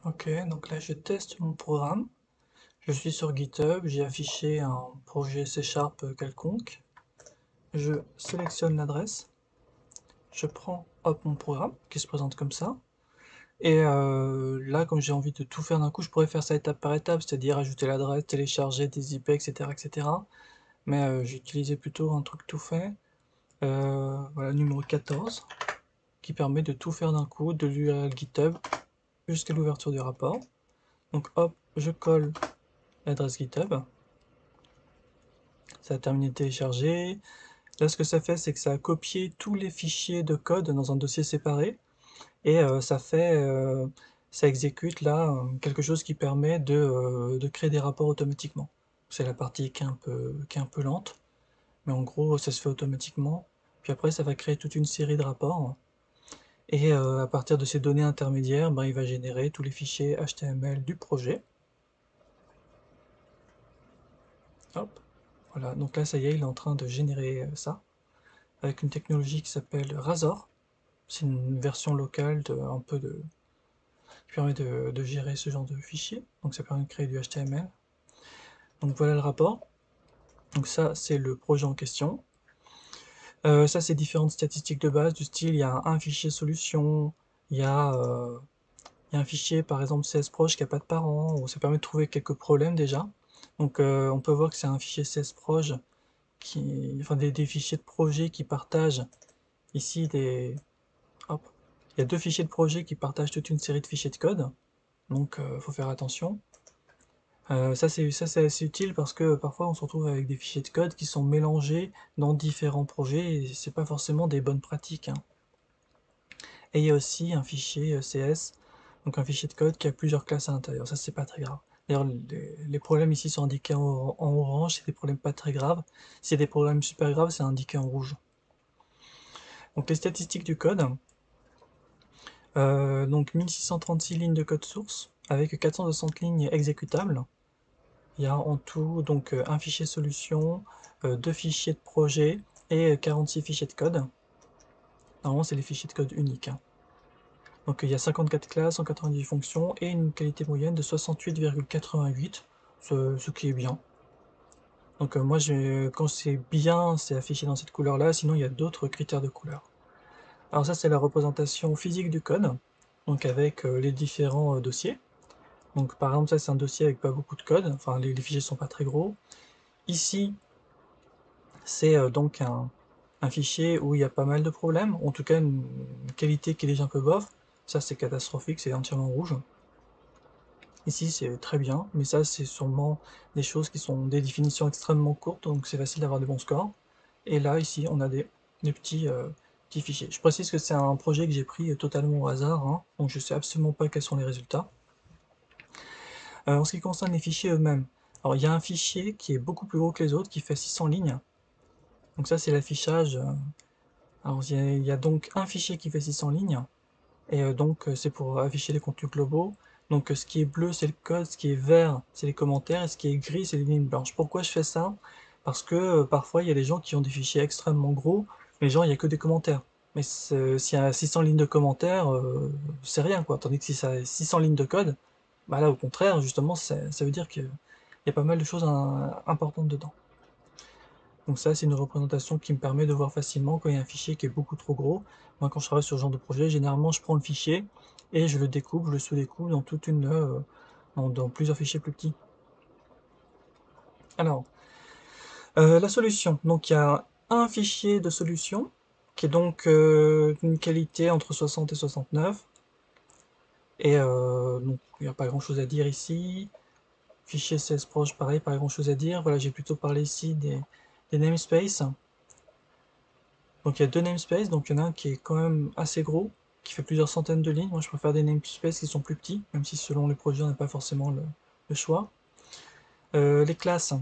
Ok, donc là je teste mon programme. Je suis sur GitHub, j'ai affiché un projet C# quelconque. Je sélectionne l'adresse, je prends hop mon programme qui se présente comme ça. Et là, comme j'ai envie de tout faire d'un coup, je pourrais faire ça étape par étape, c'est-à-dire ajouter l'adresse, télécharger des IP, etc., etc. Mais j'ai utilisé plutôt un truc tout fait. Voilà, numéro 14, qui permet de tout faire d'un coup, de l'URL GitHub jusqu'à l'ouverture du rapport. Donc hop, je colle l'adresse GitHub. Ça a terminé de télécharger. Là, ce que ça fait, c'est que ça a copié tous les fichiers de code dans un dossier séparé et ça exécute là quelque chose qui permet de créer des rapports automatiquement. C'est la partie qui est un peu lente, mais en gros, ça se fait automatiquement. Puis après, ça va créer toute une série de rapports. Et à partir de ces données intermédiaires, ben, il va générer tous les fichiers HTML du projet. Hop, voilà, donc là, ça y est, il est en train de générer ça, avec une technologie qui s'appelle Razor. C'est une version locale qui permet de gérer ce genre de fichiers. Donc ça permet de créer du HTML. Donc voilà le rapport. Donc ça, c'est le projet en question. Ça, c'est différentes statistiques de base du style, il y a un fichier solution, il y a, euh, il y a un fichier, par exemple, CSProj qui n'a pas de parent, où ça permet de trouver quelques problèmes déjà. Donc on peut voir que c'est un fichier CSProj, enfin des fichiers de projet qui partagent ici hop, il y a deux fichiers de projet qui partagent toute une série de fichiers de code. Donc faut faire attention. Ça c'est assez utile parce que parfois on se retrouve avec des fichiers de code qui sont mélangés dans différents projets et c'est pas forcément des bonnes pratiques, hein. Et il y a aussi un fichier CS, donc un fichier de code qui a plusieurs classes à l'intérieur. Ça c'est pas très grave. D'ailleurs les problèmes ici sont indiqués en orange, c'est des problèmes pas très graves. Si y a des problèmes super graves, c'est indiqué en rouge. Donc les statistiques du code, donc 1636 lignes de code source avec 460 lignes exécutables. Il y a en tout donc un fichier solution, deux fichiers de projet et 46 fichiers de code. Normalement, c'est les fichiers de code uniques, hein. Donc il y a 54 classes, 190 fonctions et une qualité moyenne de 68,88, ce qui est bien. Donc moi, quand c'est bien, c'est affiché dans cette couleur-là, sinon il y a d'autres critères de couleur. Alors ça, c'est la représentation physique du code, donc avec les différents dossiers. Donc par exemple, ça c'est un dossier avec pas beaucoup de code, enfin les fichiers sont pas très gros. Ici, c'est donc un fichier où il y a pas mal de problèmes, en tout cas une qualité qui est déjà un peu bof. Ça c'est catastrophique, c'est entièrement rouge. Ici c'est très bien, mais ça c'est sûrement des choses qui sont des définitions extrêmement courtes, donc c'est facile d'avoir des bons scores. Et là ici on a des petits fichiers. Je précise que c'est un projet que j'ai pris totalement au hasard, hein, donc je sais absolument pas quels sont les résultats. En ce qui concerne les fichiers eux-mêmes, alors il y a un fichier qui est beaucoup plus gros que les autres, qui fait 600 lignes. Donc ça c'est l'affichage. Alors il y a donc un fichier qui fait 600 lignes, et donc c'est pour afficher les contenus globaux. Donc ce qui est bleu c'est le code, ce qui est vert c'est les commentaires, et ce qui est gris c'est les lignes blanches. Pourquoi je fais ça? Parce que parfois il y a des gens qui ont des fichiers extrêmement gros, mais genre il n'y a que des commentaires. Mais s'il y a 600 lignes de commentaires, c'est rien quoi. Tandis que si ça a 600 lignes de code, bah là au contraire, justement, ça veut dire qu'il y a pas mal de choses importantes dedans. Donc ça, c'est une représentation qui me permet de voir facilement quand il y a un fichier qui est beaucoup trop gros. Moi, quand je travaille sur ce genre de projet, généralement, je prends le fichier et je le découpe, je le sous-découpe dans dans plusieurs fichiers plus petits. Alors, la solution. Donc, il y a un fichier de solution qui est donc d'une qualité entre 60 et 69. Et donc, il n'y a pas grand-chose à dire ici. Fichier CSProj, pareil, pas grand-chose à dire. Voilà, j'ai plutôt parlé ici des namespaces. Donc il y a deux namespaces, donc il y en a un qui est quand même assez gros, qui fait plusieurs centaines de lignes. Moi je préfère des namespaces qui sont plus petits, même si selon les projets on n'a pas forcément le choix. Les classes,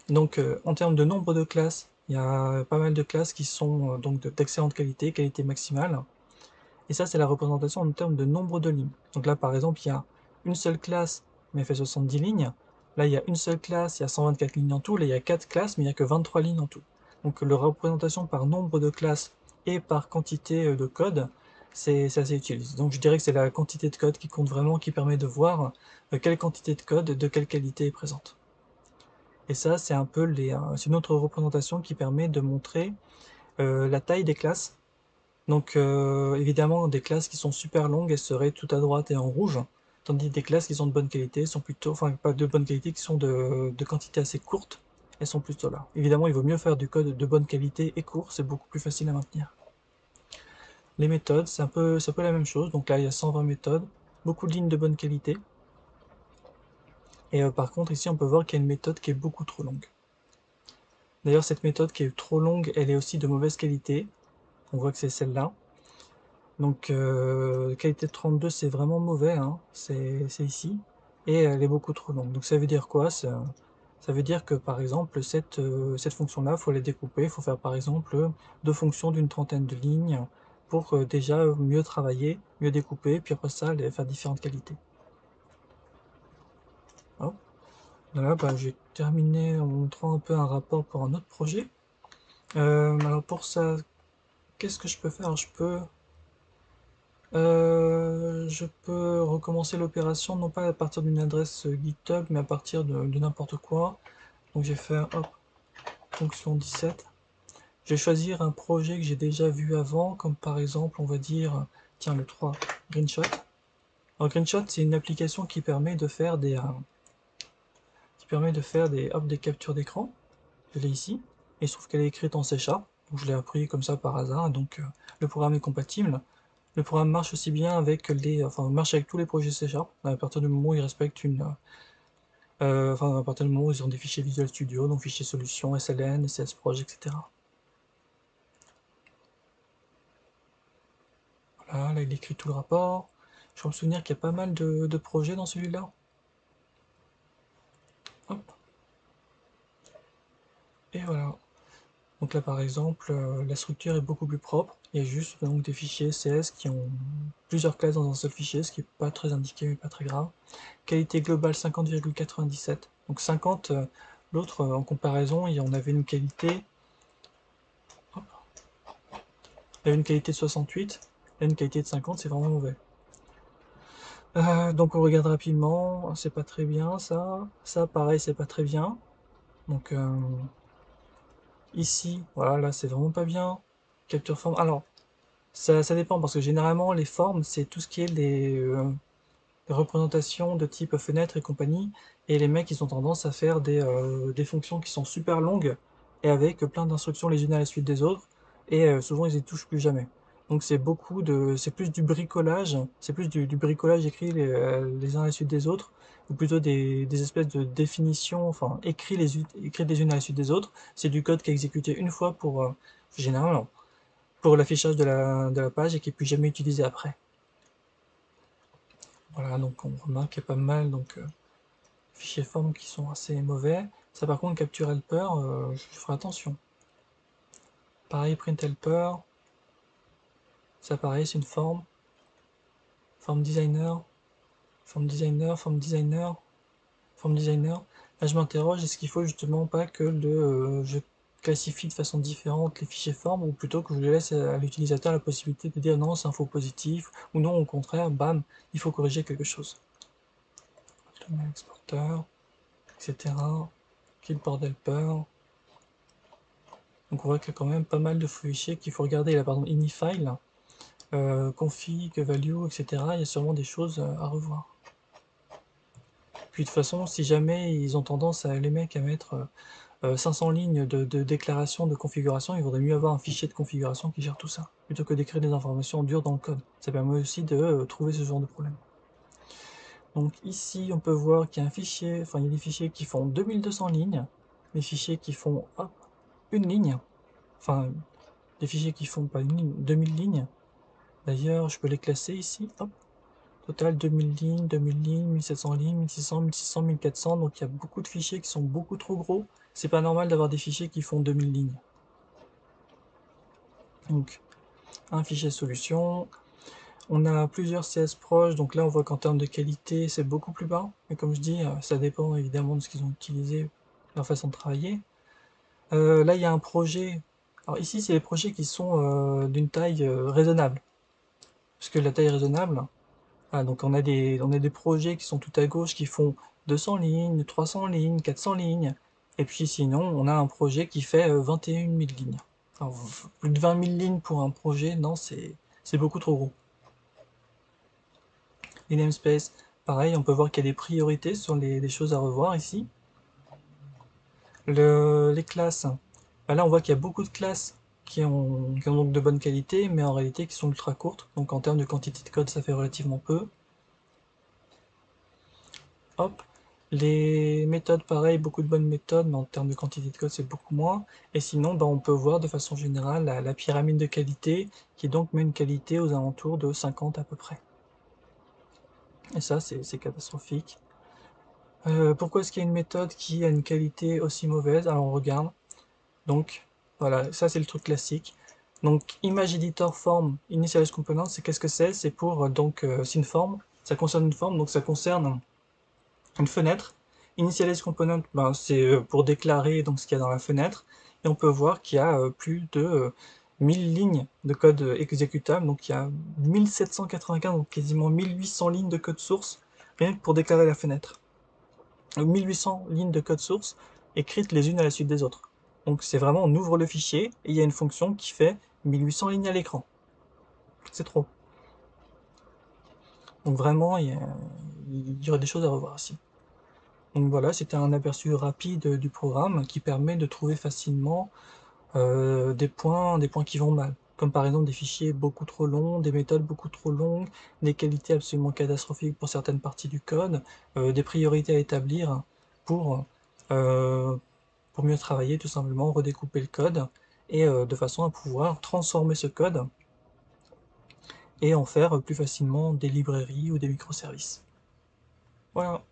donc en termes de nombre de classes, il y a pas mal de classes qui sont donc d'excellente qualité, qualité maximale. Et ça c'est la représentation en termes de nombre de lignes. Donc là par exemple il y a une seule classe, mais elle fait 70 lignes. Là il y a une seule classe, il y a 124 lignes en tout. Là il y a 4 classes, mais il n'y a que 23 lignes en tout. Donc la représentation par nombre de classes et par quantité de code, c'est assez utile. Donc je dirais que c'est la quantité de code qui compte vraiment, qui permet de voir quelle quantité de code de quelle qualité est présente. Et ça, c'est un peu c'est une autre représentation qui permet de montrer la taille des classes. Donc évidemment, des classes qui sont super longues, elles seraient tout à droite et en rouge, tandis que des classes qui sont de bonne qualité sont plutôt, enfin pas de bonne qualité, qui sont de quantité assez courte, elles sont plutôt là. Évidemment, il vaut mieux faire du code de bonne qualité et court, c'est beaucoup plus facile à maintenir. Les méthodes, c'est un peu la même chose. Donc là, il y a 120 méthodes, beaucoup de lignes de bonne qualité. Et par contre, ici, on peut voir qu'il y a une méthode qui est beaucoup trop longue. D'ailleurs, cette méthode qui est trop longue, elle est aussi de mauvaise qualité. On voit que c'est celle-là. Donc, qualité de 32, c'est vraiment mauvais, hein. C'est ici. Et elle est beaucoup trop longue. Donc, ça veut dire quoi? Ça veut dire que, par exemple, cette fonction-là, il faut la découper. Il faut faire, par exemple, deux fonctions d'une trentaine de lignes pour déjà mieux travailler, mieux découper, puis après ça, faire différentes qualités. Hop. Voilà, bah, j'ai terminé en montrant un peu un rapport pour un autre projet. Alors pour ça, qu'est-ce que je peux faire? Je peux recommencer l'opération non pas à partir d'une adresse GitHub, mais à partir de n'importe quoi. Donc j'ai fait hop, fonction 17. Je vais choisir un projet que j'ai déjà vu avant, comme par exemple, on va dire, tiens, le 3, Greenshot. Alors Greenshot, c'est une application qui permet de faire des captures d'écran. Je l'ai ici, et il se trouve qu'elle est écrite en C#, donc je l'ai appris comme ça par hasard, donc le programme est compatible. Le programme marche aussi bien avec marche avec tous les projets C#, à partir du moment où ils respectent à partir du moment où ils ont des fichiers Visual Studio, donc fichiers solutions, SLN, CSproj, etc. Voilà, là il écrit tout le rapport. Je peux me souvenir qu'il y a pas mal de projets dans celui-là. Hop. Et voilà. Donc là par exemple, la structure est beaucoup plus propre. Il y a juste donc des fichiers CS qui ont plusieurs classes dans un seul fichier, ce qui n'est pas très indiqué mais pas très grave. Qualité globale 50,97. Donc 50, l'autre en comparaison, on avait une qualité. Hop, il y avait une qualité de 68, là une qualité de 50, c'est vraiment mauvais. Donc on regarde rapidement, c'est pas très bien ça. Ça pareil, c'est pas très bien. Donc ici, voilà, là c'est vraiment pas bien. Capture forme. Alors, ça dépend parce que généralement les formes, c'est tout ce qui est les représentations de type fenêtre et compagnie. Et les mecs, ils ont tendance à faire des fonctions qui sont super longues et avec plein d'instructions les unes à la suite des autres. Et souvent, ils y touchent plus jamais. Donc c'est plus du bricolage, c'est plus du bricolage écrit les uns à la suite des autres, ou plutôt des espèces de définitions, enfin écrites les unes à la suite des autres. C'est du code qui est exécuté une fois généralement, pour l'affichage de la page et qui est plus jamais utilisé après. Voilà, donc on remarque qu'il y a pas mal fichiers formes qui sont assez mauvais. Ça par contre, capture helper, je ferai attention. Pareil, print helper, ça pareil, c'est une forme. Forme designer, forme designer, forme designer, forme designer. Là, je m'interroge, est-ce qu'il faut justement pas que je classifie de façon différente les fichiers formes, ou plutôt que je laisse à l'utilisateur la possibilité de dire non, c'est un faux positif, ou non, au contraire, bam, il faut corriger quelque chose. Exporteur, etc. Clipboard helper. Donc on voit qu'il y a quand même pas mal de fichiers qu'il faut regarder. Là, par exemple, inifile, config, value, etc. Il y a sûrement des choses à revoir. Puis de toute façon, si jamais ils ont tendance, les mecs, à mettre 500 lignes de déclaration de configuration, il vaudrait mieux avoir un fichier de configuration qui gère tout ça, plutôt que d'écrire des informations dures dans le code. Ça permet aussi de trouver ce genre de problème. Donc ici, on peut voir qu'il y a il y a des fichiers qui font 2200 lignes, des fichiers qui font une ligne, enfin, des fichiers qui font pas une ligne, 2000 lignes. D'ailleurs, je peux les classer ici, hop. Total 2000 lignes, 2000 lignes, 1700 lignes, 1600, 1600, 1400. Donc il y a beaucoup de fichiers qui sont beaucoup trop gros. C'est pas normal d'avoir des fichiers qui font 2000 lignes. Donc, un fichier solution. On a plusieurs CSproj. Donc là, on voit qu'en termes de qualité, c'est beaucoup plus bas. Mais comme je dis, ça dépend évidemment de ce qu'ils ont utilisé, leur façon de travailler. Là, il y a un projet. Alors ici, c'est les projets qui sont d'une taille raisonnable. parce que la taille est raisonnable. Ah, donc on a des projets qui sont tout à gauche qui font 200 lignes, 300 lignes, 400 lignes, et puis sinon on a un projet qui fait 21 000 lignes. Alors, plus de 20 000 lignes pour un projet, non, c'est beaucoup trop gros. Les namespaces, pareil, on peut voir qu'il y a des priorités sur les choses à revoir ici. Les classes, bah là on voit qu'il y a beaucoup de classes qui ont donc de bonne qualité, mais en réalité qui sont ultra courtes, donc en termes de quantité de code ça fait relativement peu. Hop, les méthodes pareil, beaucoup de bonnes méthodes, mais en termes de quantité de code c'est beaucoup moins. Et sinon bah, on peut voir de façon générale la pyramide de qualité, qui donc met une qualité aux alentours de 50 à peu près. Et ça c'est catastrophique. Pourquoi est-ce qu'il y a une méthode qui a une qualité aussi mauvaise? Alors on regarde. Donc voilà, ça c'est le truc classique. Donc image editor form initialize component, c'est qu'est-ce que c'est? C'est pour c'est une forme, ça concerne une forme, donc ça concerne une fenêtre. Initialize component, ben, c'est pour déclarer donc ce qu'il y a dans la fenêtre, et on peut voir qu'il y a plus de 1000 lignes de code exécutable, donc il y a 1795, donc quasiment 1800 lignes de code source rien que pour déclarer la fenêtre. 1800 lignes de code source écrites les unes à la suite des autres. Donc c'est vraiment, on ouvre le fichier et il y a une fonction qui fait 1800 lignes à l'écran. C'est trop. Donc vraiment, il y aurait des choses à revoir ici. Donc voilà, c'était un aperçu rapide du programme qui permet de trouver facilement des points qui vont mal. Comme par exemple des fichiers beaucoup trop longs, des méthodes beaucoup trop longues, des qualités absolument catastrophiques pour certaines parties du code, des priorités à établir pour, euh, pour mieux travailler, tout simplement, redécouper le code, et de façon à pouvoir transformer ce code et en faire plus facilement des librairies ou des microservices. Voilà.